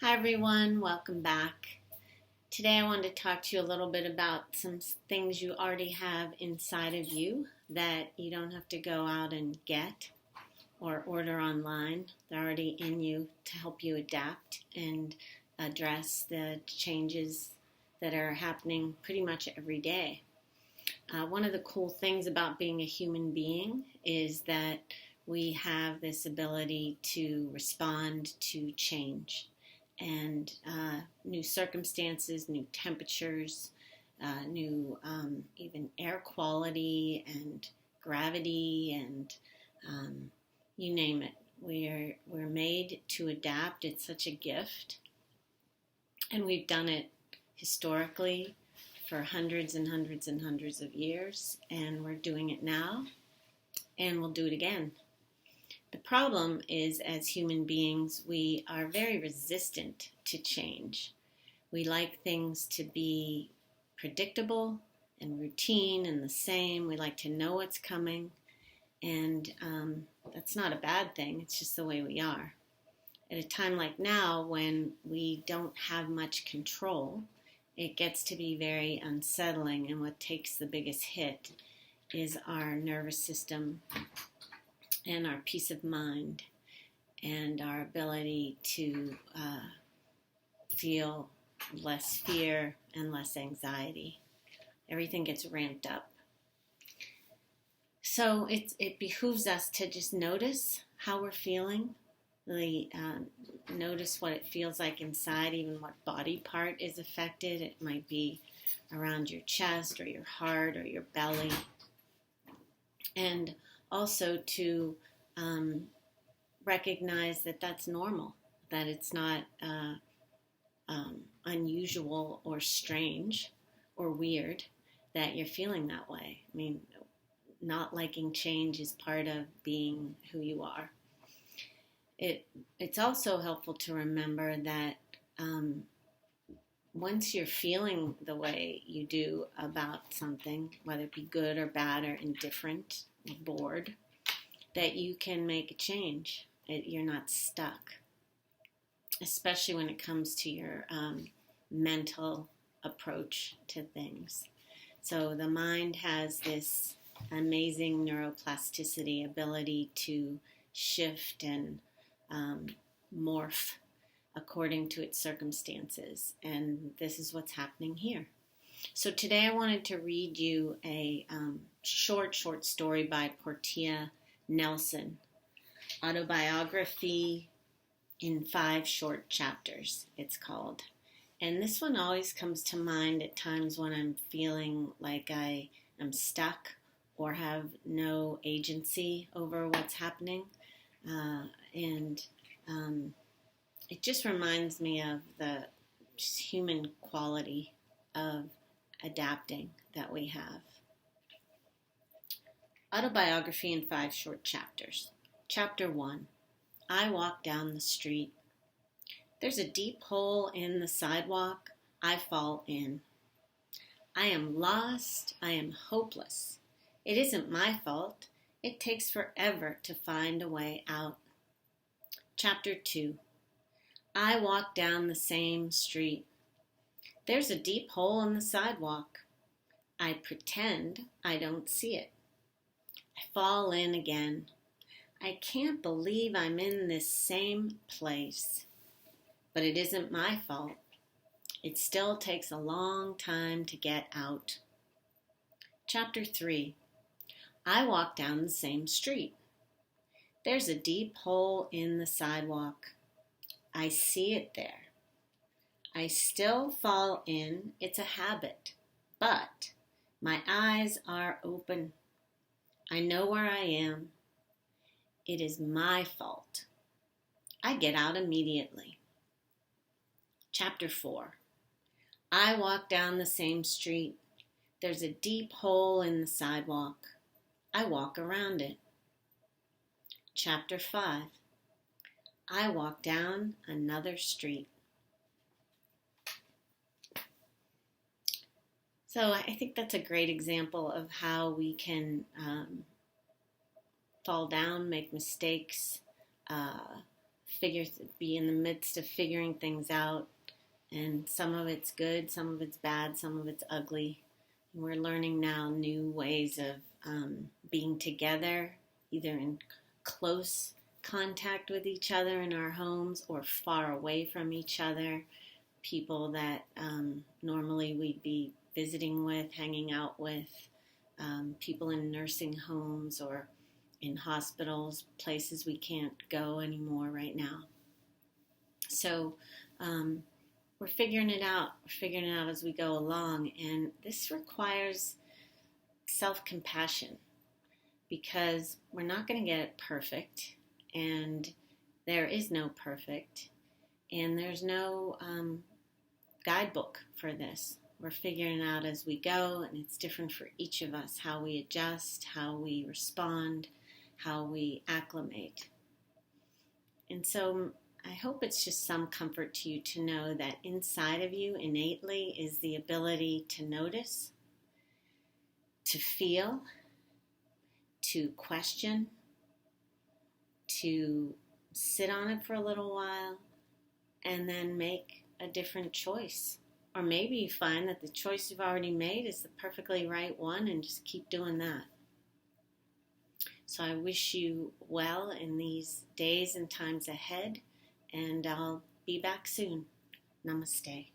Hi everyone, welcome back. Today I wanted to talk to you a little bit about some things you already have inside of you that you don't have to go out and get or order online. They're already in you to help you adapt and address the changes that are happening pretty much every day. One of the cool things about being a human being is that we have this ability to respond to change and new circumstances, new temperatures, new even air quality and gravity and you name it. We're made to adapt. It's such a gift, and we've done it historically for hundreds and hundreds and hundreds of years, and we're doing it now, and we'll do it again. The problem is, as human beings, we are very resistant to change. We like things to be predictable and routine and the same. We like to know what's coming, and that's not a bad thing. It's just the way we are. At a time like now, when we don't have much control, it gets to be very unsettling, and what takes the biggest hit is our nervous system and our peace of mind and our ability to feel less fear and less anxiety. Everything gets ramped up. So it behooves us to just notice how we're feeling, really notice what it feels like inside, even what body part is affected. It might be around your chest or your heart or your belly. And also to recognize that that's normal, that it's not unusual or strange or weird that you're feeling that way. I mean, not liking change is part of being who you are. It's also helpful to remember that once you're feeling the way you do about something, whether it be good or bad or indifferent or bored, that you can make a change. You're not stuck, especially when it comes to your mental approach to things. So the mind has this amazing neuroplasticity ability to shift and morph according to its circumstances, and this is what's happening here. So today I wanted to read you a short story by Portia Nelson, Autobiography in 5 short chapters, it's called. And this one always comes to mind at times when I'm feeling like I am stuck or have no agency over what's happening. It just reminds me of the human quality of adapting that we have. Autobiography in 5 short chapters. Chapter 1. I walk down the street. There's a deep hole in the sidewalk. I fall in. I am lost. I am hopeless. It isn't my fault. It takes forever to find a way out. Chapter 2. I walk down the same street. There's a deep hole in the sidewalk. I pretend I don't see it. I fall in again. I can't believe I'm in this same place. But it isn't my fault. It still takes a long time to get out. Chapter 3. I walk down the same street. There's a deep hole in the sidewalk. I see it there. I still fall in. It's a habit. But my eyes are open. I know where I am. It is my fault. I get out immediately. Chapter 4. I walk down the same street. There's a deep hole in the sidewalk. I walk around it. Chapter 5. I walk down another street. So I think that's a great example of how we can fall down, make mistakes, be in the midst of figuring things out. And some of it's good, some of it's bad, some of it's ugly. And we're learning now new ways of being together, either in close contact with each other in our homes or far away from each other. People that normally we'd be visiting with, hanging out with, people in nursing homes or in hospitals, places we can't go anymore right now. So we're figuring it out. We're figuring it out as we go along. And this requires self-compassion because we're not going to get it perfect. And there is no perfect. And there's no guidebook for this. We're figuring it out as we go, and it's different for each of us, how we adjust, how we respond, how we acclimate. And so I hope it's just some comfort to you to know that inside of you innately is the ability to notice, to feel, to question, to sit on it for a little while, and then make a different choice. Or maybe you find that the choice you've already made is the perfectly right one and just keep doing that. So I wish you well in these days and times ahead, and I'll be back soon. Namaste.